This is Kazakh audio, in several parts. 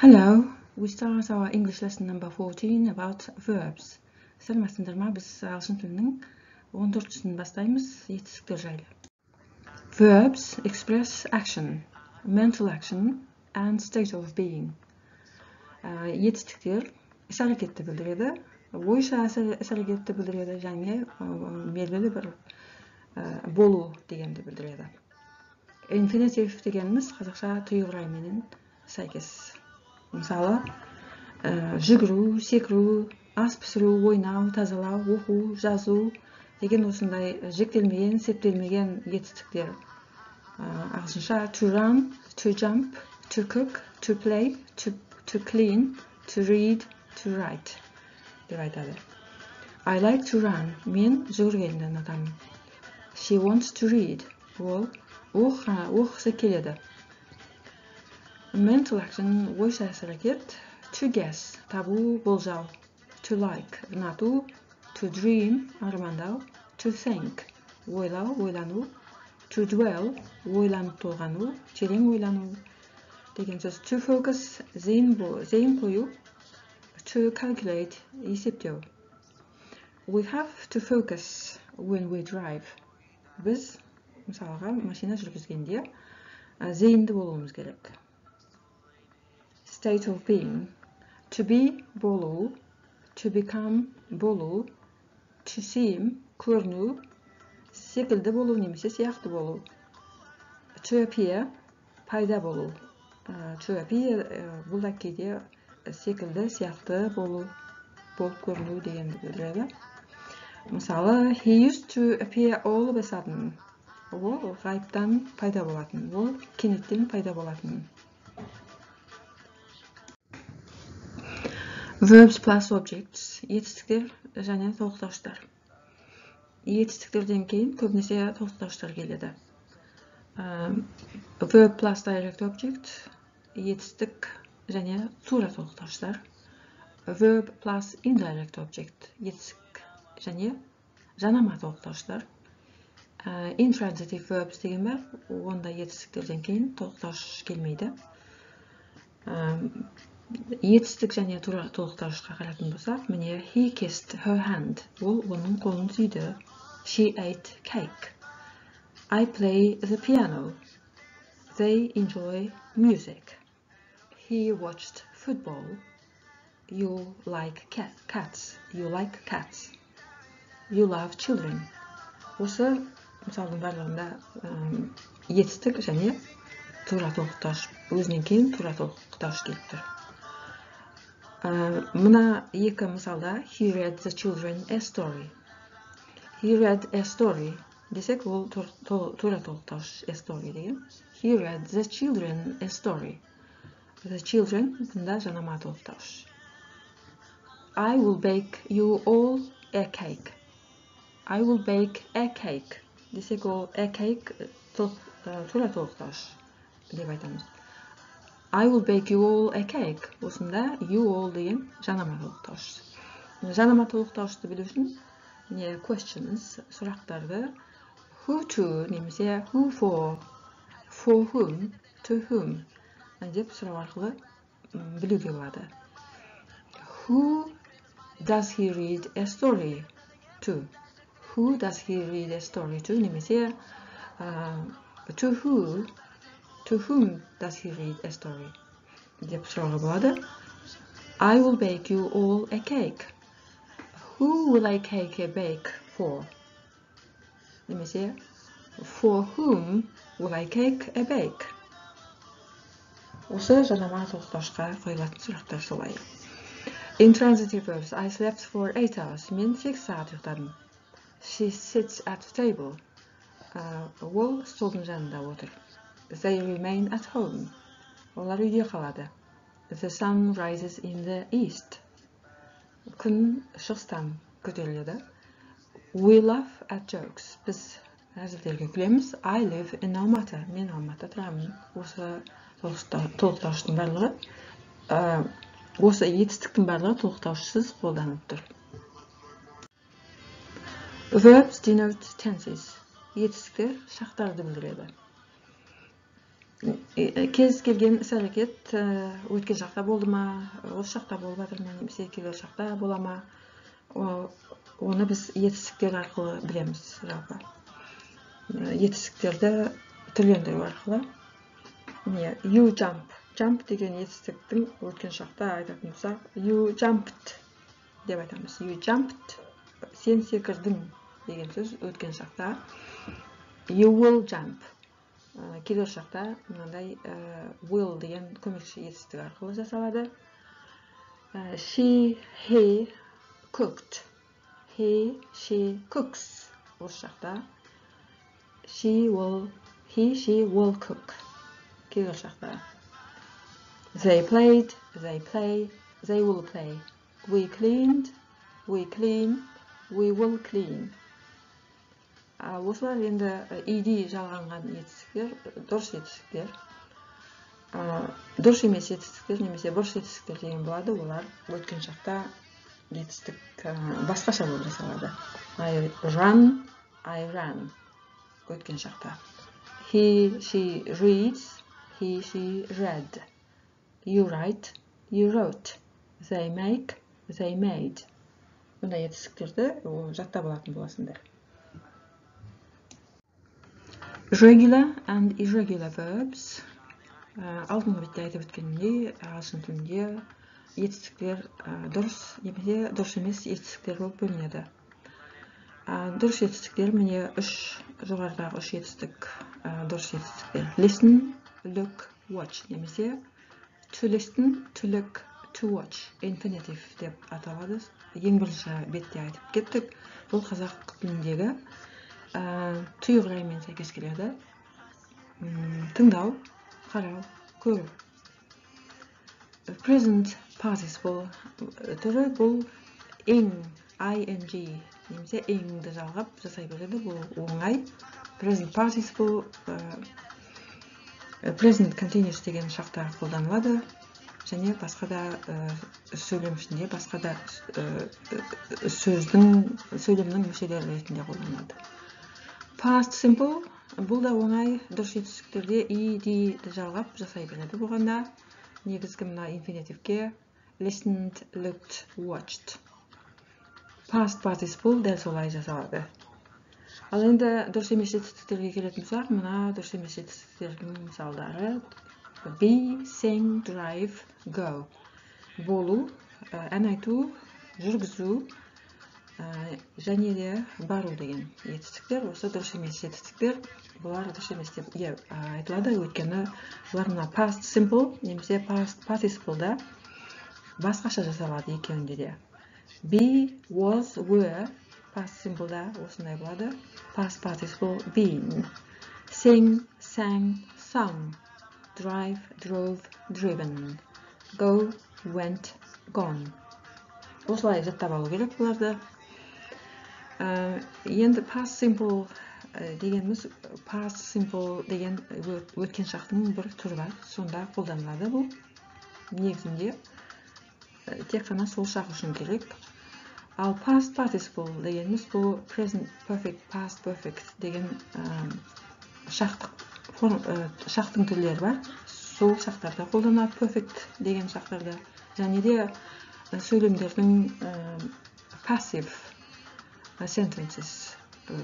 Hello, we start our English lesson number 14 about verbs. Сәлеметсіңдер ма? Біз ағылшын тілінің 14-сін бастаймыз, етістіктер жайлы. Verbs express action, mental action and state of being. Етістіктер іс-әрекетті білдіреді, ойша іс-әрекетті білдіреді және белгілі бір болу дегенді білдіреді. Infinitive дегеніміз қазақша тұйық райменен сәйкес. Мысалы, жүгіру, секіру, ас пісіру, ойнау, тазалау, оқу, жазу деген осындай жіктелмеген, септелмеген етістіктер. Ағылшынша to run, to jump, to cook, to play, to clean, to read, to write деп айтады. I like to run. Мен жүгіргенді ұнатамын. She wants to read. Ол оқысы келеді. Mental action ойша іс-әрекет. To guess табу, болжау. To like ұнату. To dream армандау. To think ойлау, ойлану. To dwell ойланып толғану, терең ойлану деген сөз. To focus зейін қою. To calculate есептеу. We have to focus when we drive. Біз мысалға машина жүргізгенде зейінді болуымыз керек. State of being. To be болу, to become болу, to seem көріну, секілді болу немесе сияқты болу. To appear пайда болу. To appear бұл да кейде секілді сияқты болу, болып көріну дегенді білдіреді. Мысалы, he used to appear all of a sudden. Ол ғайыптан пайда болатын, ол кенеттен пайда болатын. Verbs plus objects, етістіктер және толықтырғыштар. Етістіктерден кейін көбінесе толықтырғыштар келеді. Verb plus direct object, етістік және тура толықтырғыштар. Verb plus indirect object, етістік және жанама толықтырғыштар. Intransitive verbs деген бар, онда етістіктерден кейін толықтырғыш келмейді. Етістік және тура толықтырғышқа қарайтын болсақ, міне he kissed her hand. Ол оның қолын сүйді. She ate cake. I play the piano. They enjoy music. He watched football. You like cats. You like cats. You love children. Осы мысалдың барлығында етістік және тура толықтырғыш, өзінен кейін тура толықтырғыш келіп тұр. Мына екі мысалда he read the children a story. He read a story десек, ол тура толықтырғыш a story деген. He read the children a story. The children бұнда жанама толықтырғыш. I will bake you all a cake. I will bake a cake десек, ол a cake тура толықтырғыш деп айтамыз. I will bake you all a cake. Осында you all деген жанама толықтырғыш. Жанама толықтырғышты білу үшін questions, сұрақтарды who to немесе who for whom, to whom деп сұрау арқылы білуге болады. Who does he read a story to? Who does he read a story to? Немесе to whom does he read a story? деп сұрауға болады. I will bake you all a cake. Who will I cake a bake for? Немесе for whom will I cake a bake? Осы жанама толықтырғышқа қойылатын сұрақтар солай. Intransitive verbs. I slept for 8 hours. Мен 8 сағат ұйықтадым. She sits at the table. Ол столдың жанында отыр. They remain at home. Олар үйде қалады. The sun rises in the east. Күн шығыстан көтеріледі. We laugh at jokes. Біз әзілдерге күлеміз. I live in Almaty. Мен Алматыда тұрамын. Осы толықтырғыштың барлығы, осы етістіктің барлығы толықтырғышсыз қолданылып тұр. Verbs denote tenses. Етістіктер шақтарды білдіреді. кез келген іс-әрекет өткен шақта болды ма, осы шақта болып жатыр ма, немесе келер шақта бола ма, оны біз етістіктер арқылы білеміз. Жалпы етістіктерді түрлендіру арқылы. You jump. Jump деген етістіктің өткен шақта айтатын болсақ, you jumped деп айтамыз. You jumped. Сен секірдің деген сөз өткен шақта. You will jump. Келер шақта мынандай will деген көмекші етістік арқылы жасалады. She, he cooked. He, she cooks. Осы шақта he, she will cook. Келер шақта they played, they play, they will play. We cleaned, we clean, we will clean. Осылар енді ed жалғанған етістіктер, дұрыс етістіктер. Дұрыс емес етістіктер немесе бұрыс етістіктер деген болады. Олар өткен шақта етістік басқаша болып жасалады. I run, I ran. Өткен шақта. He, she reads, he, she read. You write, you wrote. They make, they made. Бұндай етістіктерді жаттап алатын боласыңдар. Regular and irregular verbs. Алдыңғы бетте айтып өткенімдей, ағылшын тілінде етістіктер дұрыс немесе дұрыс емес етістіктер болып бөлінеді. Дұрыс етістіктер міне жоғарыдағы үш етістік дұрыс етістіктер. Listen, look, watch немесе to listen, to look, to watch. Infinitive деп аталады. Ең бірінші бетте айтып кеттік. Бұл қазақ тіліндегі тұйғыраймен сәйкес келеді. Тыңдау, қарау, көру. Present participle түрі бұл ing немесе ingді жалғап жасай береді. Бұл оңай. Present participle present continuous деген шақта қолданылады. Және басқа да сөйлем ішінде басқа да сөйлемнің мүшелері ретінде қолданылады. Past simple бұл да оңай. Дұрыс етістіктерде ed жалғап жасай береді. Бұғанда негізгі мына инфинитивке listened, looked, watched. Past participle дәл солай жасалады. Ал енді дұрыс емес жетістіктерге келетін болсақ, мына дұрыс емес жетістіктердің мысалдары be, sing, drive, go. Болу, ән айту, жүргізу, және де бару деген жетістіктер. Осы дұрыс емес жетістіктер. Бұлар дұрыс емес деп айтылады, өйткені бұлар мына past simple немесе past participle-да басқаша жасалады екеуінде де. Be, was, were past simple-да осындай болады. Past participle been. Sing, sang, sung. Drive, drove, driven. Go, went, gone. Осылай жаттап алу керек бұларды. Енді past simple дегеніміз past simple деген өткен шақтың бір түрі бар. Сонда қолданылады бұл. Негізінде тек қана сол шақ үшін керек. Ал past participle дегеніміз бұл present perfect, past perfect деген шақтың түрлері бар. Сол шақтарда қолданады perfect деген шақтарда. Және де сөйлемдердің passive sentences.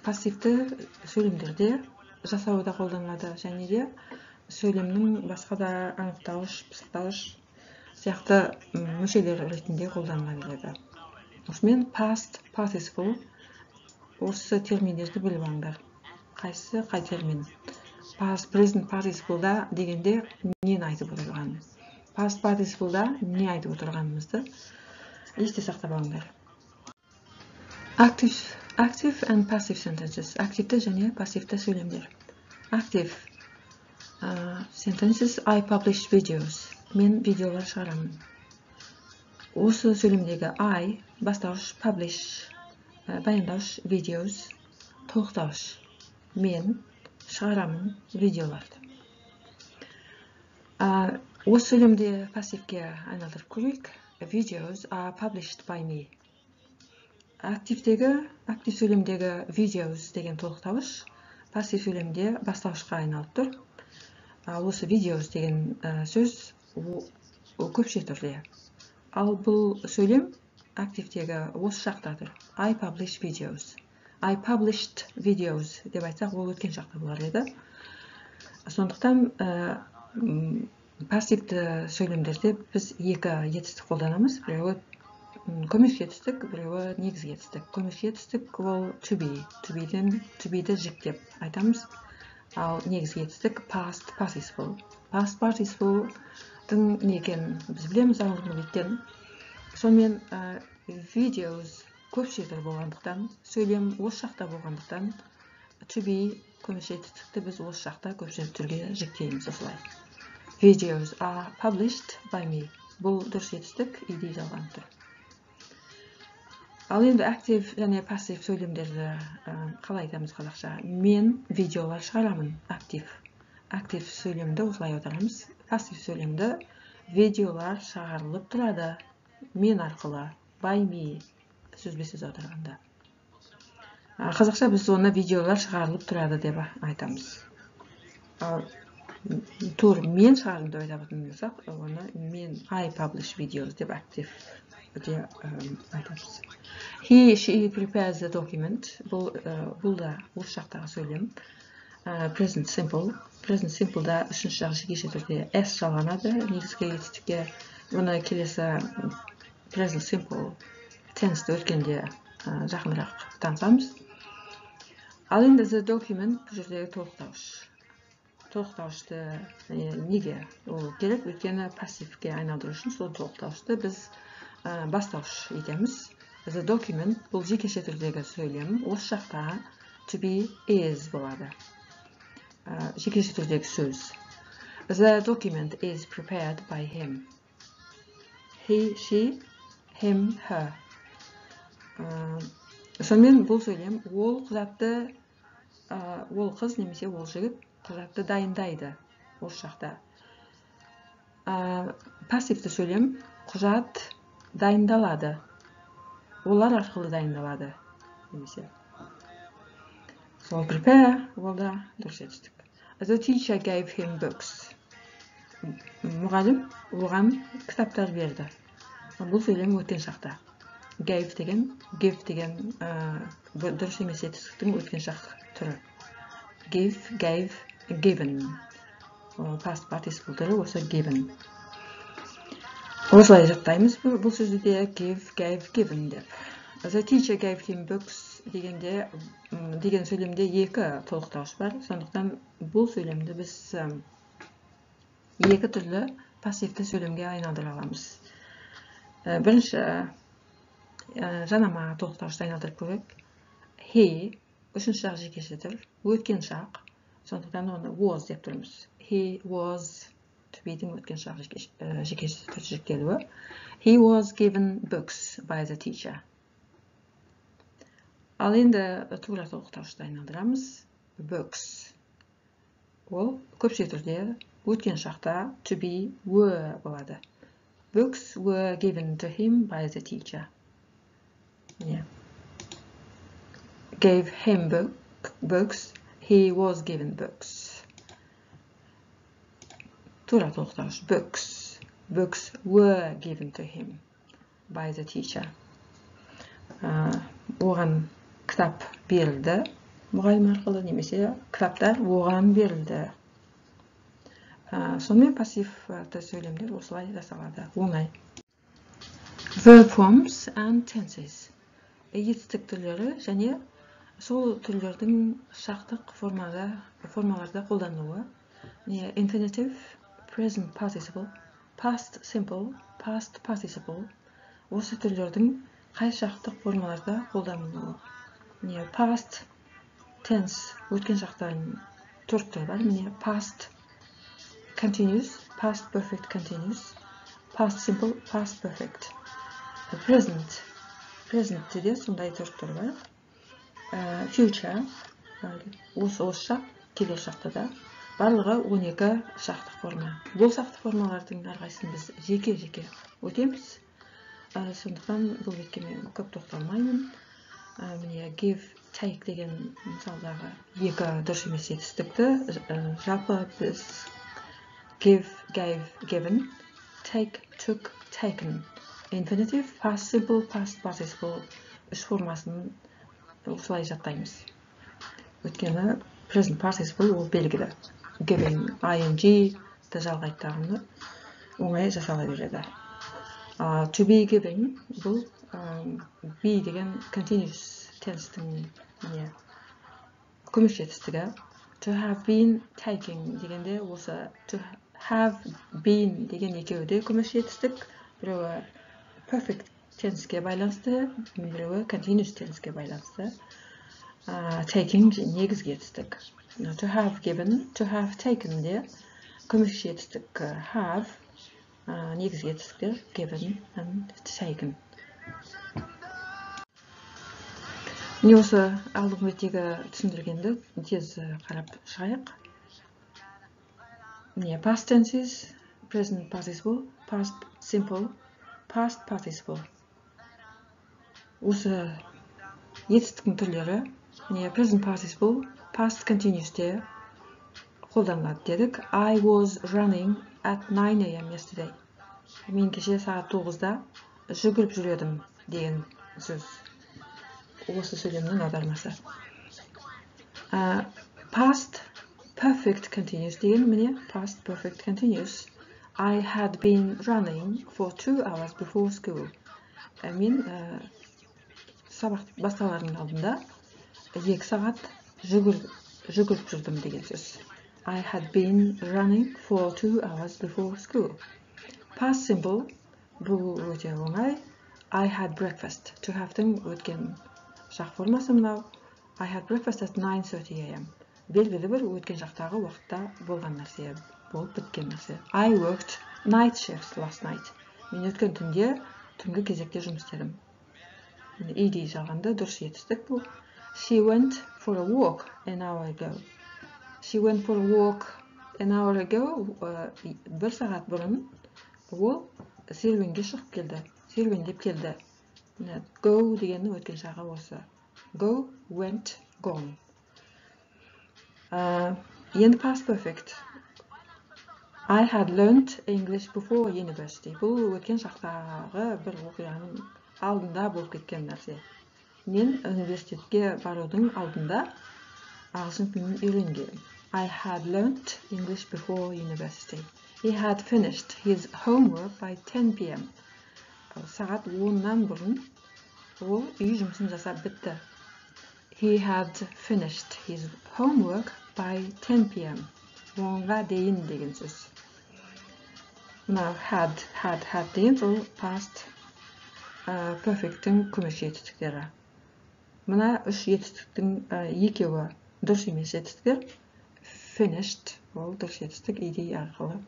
Пассивті сөйлемдерде жасауда қолданылады. Және де сөйлемнің басқа да анықтауыш, пысықтауыш сияқты мүшелер ретінде қолданыла береді. Осымен past participle осы терминдерді біліп алыңдар. Қайсы қай термин? Past present participle-да дегенде нені айтып отырған? Past participle-да не айтып отырғанымызды есте сақтап алыңдар. Active and passive sentences. Активті және пассивті сөйлемдер. Active sentences. I publish videos. Мен видеолар шығарамын. Осы сөйлемдегі I бастауыш, publish баяндауыш, videos толықтауыш. Мен шығарамын видеоларды. Осы сөйлемде пассивке айналдырып көрейік. Videos are published by me. Актив сөйлемдегі videos деген толықтауыш, пассив сөйлемде бастауышқа айналып тұр. Ал осы videos деген сөз көпше түрде. Ал бұл сөйлем активтегі осы шақта тұр. I publish videos. I published videos деп айтсақ, ол өткен шақта болар еді. Сондықтан пассивті сөйлемдерде біз екі етістік қолданамыз. Біреуі көмескі етістік, біреуі негізгі етістік. Көмескі етістік ол to be. To be'ді жіктеп айтамыз. Ал негізгі етістік past participle. Past participle'дың не екенін біз білеміз, алдыңғы беттен. Сонымен videos көпше түр болғандықтан, сөйлем осы шақта болғандықтан, to be көмескі етістікті біз осы шақта көпше түрге жіктейміз осылай. Videos are published by me. Бұл дұрыс етістік ed жалған тұр. Ал енді актив және пассив сөйлемдерді қалай айтамыз қазақша? Мен видеолар шығарамын. Актив сөйлемді осылай аударамыз. Пассив сөйлемді видеолар шығарылып тұрады. Мен арқылы. By me. Сөзбе-сөз аударғанда. Қазақша біз оны видеолар шығарылып тұрады деп айтамыз. Тур мен шығардым деп айтатын болсақ, оны мен I publish videos деп актив деп айтамыз. He, she prepares the document. Бұл да осы жақтағы сөйлем. Present simple. Present simple'да үшінші жақ жекеше түрде S жалғанады. Негізгі етістікке оны келесі present simple tense'ді өткенде жақынырақ танысамыз. Ал енді the document бұл жердегі толықтауыш. Толықтауышты неге ол керек? Өйткені пассивке айналдыру үшін сол толықтауышты біз бастауыш етеміз. The document бұл жекеше түрдегі сөйлем. Осы жақта to be is болады. Жекеше түрдегі сөз. The document is prepared by him. He, she, him, her. Сонымен бұл сөйлем ол құжатты, ол қыз немесе ол жігіт құжатты дайындайды осы шақта. Пассивті сөйлем құжат дайындалады. Олар арқылы дайындалады немесе. So prepare ол да дұрыс етістік. The teacher gave him books. Мұғалім оған кітаптар берді. Бұл сөйлем өткен шақта. Gave деген, give деген дұрыс емес етістіктің өткен шақ түрі. Give, gave, given. Past participle түрі осы given. Осылай жаттаймыз бұл сөзді де give, gave, given деп. The teacher gave him books деген сөйлемде екі толықтауыш бар. Сондықтан бұл сөйлемді біз екі түрлі пассивті сөйлемге айналдыра аламыз. Бірінші жанама толықтауышты айналдырып көрейік. He, үшінші жақ жекеше түр, өткен шақ. Сондықтан оны was деп тұрмыз. He was, to be'дің өткен шақ жекеше түр жіктелуі. He was given books by the teacher. Ал енді тура толықтауышты айналдырамыз. Books. Ол көпше түрде өткен шақта to be were болады. Books were given to him by the teacher. Yeah. Gave him books. He was given books. Тура толықтауыш. Books. Books were given to him by the teacher. Оған кітап берілді. Мұғалім арқылы немесе кітаптар оған берілді. Сонымен пассивті сөйлемдер осылай жасалады. Оңай. Verb forms and tenses. Етістік түрлері және сол түрлердің шақтық формаларда қолданылуы. Infinitive, present participle, past simple, past participle. Осы түрлердің қай шақтық формаларда қолданылуы. Past tense, өткен шақтардың төрт түрі бар. Past continuous, past perfect continuous, past simple, past perfect. Present де сондай төрт түрі бар. Future, осы шақ, келер шақта да. Барлығы 12 шақтық форма. Бұл шақтық формалардың әрқайсысын біз жеке-жеке өтеміз. Сондықтан бұл бетке мен көп тоқталмаймын. Give, take деген мысалдағы екі дұрыс емес етістікті жалпы біз give, gave, given, take, took, taken. Infinitive, past simple, past participle үш формасын осылай жаттаймыз. Өйткені present participle ол белгілі. Giving, ing да жалғайтағыны оңай жасала береді. To be giving бұл be деген continuous tense-тің көмекші етістігі. To have been taking дегенде осы to have been деген екеуі де көмекші етістік. Біреуі perfect tense-ке байланысты, біреуі continuous tense-ке байланысты. Taking негізгі етістік. To have given, to have taken де көмекші етістік have, негізгі етістіктер given and taken. Міне осы алдыңғы беттегі түсіндіргенді тез қарап шығайық. Міне past tenses, present participle, past simple, past participle. Осы етістіктің түрлері present participle, past continuous'те қолданылады дедік. I was running at 9 a.m. yesterday. Мен кеше сағат 9-да жүгіріп жүредім деген сөз. Осы сөйлемнің аудармасы. Past perfect continuous деген міне past perfect continuous. I had been running for 2 hours before school. Мен сабақ басталардың алдында 2 сағат жүгіріп жүрдім деген сөз. I had been running for 2 hours before school. Past simple бұл өте оңай. I had breakfast. To have-тың өткен шақ формасы мынау. I had breakfast at 9:30 a.m. Белгілі бір өткен шақтағы уақытта болған нәрсе, болып біткен нәрсе. I worked night shifts last night. Мен өткен түнде түнгі кезекте жұмыс істедім. ed жалғанда дұрыс етістік бұл. She went for a walk an hour ago. She went for a walk an hour ago. 1 сағат бұрын ол серуенге шығып келді. Серуендеп келді. Go дегеннің өткен шағы осы. Go, went, gone. Енді past perfect. I had learned English before university. Бұл өткен шақтағы бір оқиғаның алдында болып кеткен нәрсе. Мен университетке барудың алдында ағылшын тілін үйренгенмін. I had learned English before university. He had finished his homework by 10 p.m. Сағат 10-нан бұрын ол үй жұмысын жасап бітті. He had finished his homework by 10 p.m. 10-ға дейін деген сөз. Мына had деген сол past perfect-тің көмекші етістіктері. Мына үш етістіктің екеуі дұрыс емес етістіктер. Finished ол дұрыс етістік ed арқылы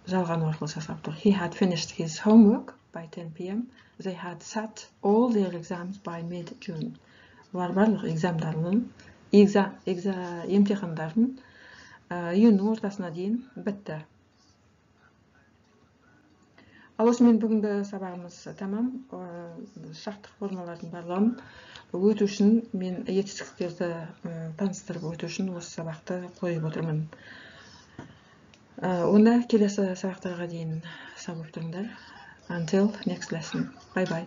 жалғану арқылы жасап тұр. He had finished his homework by 10 p.m. They had sat all their exams by mid-June. Олар барлық емтихандарын июньнің ортасына дейін бітті. Ал осымен бүгінгі сабағымыз тамам. Шақтық формалардың барлығын өту үшін мен етістіктерді таныстырып өту үшін осы сабақты қойып отырмын. Онда келесі сабақтарға дейін сау болып тұрыңдар. Until next lesson. Bye bye.